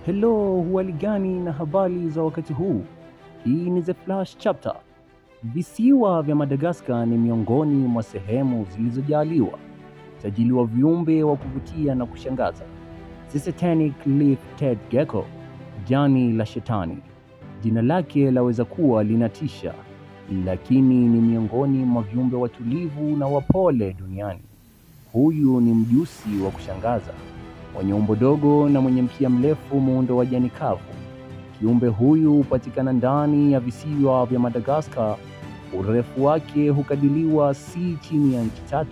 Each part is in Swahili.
Hello, huhali gani na habari za wakati huu? Hii ni The Flash Chapter. Visiwa vya Madagascar ni miongoni mwa sehemu zilizojaliwa utajiri wa viumbe wa kuvutia na kushangaza. Satanic Leaf-Tailed Gecko, jani la shetani. Jina lake laweza kuwa linatisha, lakini ni miongoni mwa viumbe watulivu na wapole duniani. Huyu ni mjusi wa kushangaza, mwenye umbo dogo na mwenye mkia mrefu, muundo wa jani kavu. Kiumbe huyu hupatikana ndani ya visiwa vya Madagascar. Urefu wake hukadiriwa si chini ya inchi 3.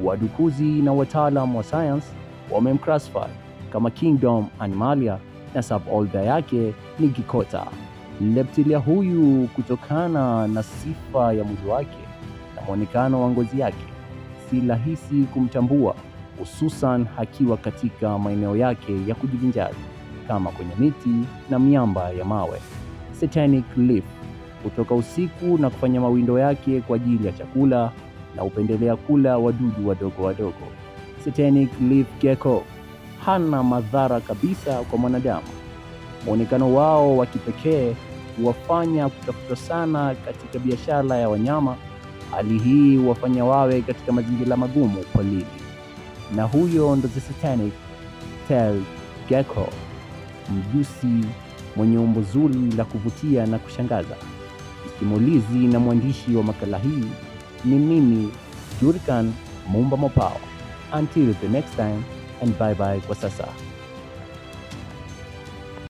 Wadukuzi na wataalamu wa science wamemclassify kama Kingdom Animalia na suborder yake ni Gecko. Reptilia huyu, kutokana na sifa ya mwili wake na muonekano wa ngozi yake, si rahisi kumtambua, hususan akiwa katika maeneo yake ya kujivinjari kama kwenye miti na miamba ya mawe. Satanic Leaf kutoka usiku na kufanya mawindo yake kwa ajili ya chakula na hupendelea kula wadudu wadogo wadogo. Satanic Leaf Gecko hana madhara kabisa kwa mwanadamu. Muonekano wao wa kipekee huwafanya kutafutwa sana katika biashara ya wanyama. Hali hii huwafanya wawe katika mazingira magumu porini. Na huyo ndo the Satanic Tailed Gecko, mjusi mwenye umbo zuri la kuvutia na kushangaza. Msimulizi na mwandishi wa makala hii ni mimi, Jurikan Mumba Mopao. Until the next time, and bye bye kwa sasa.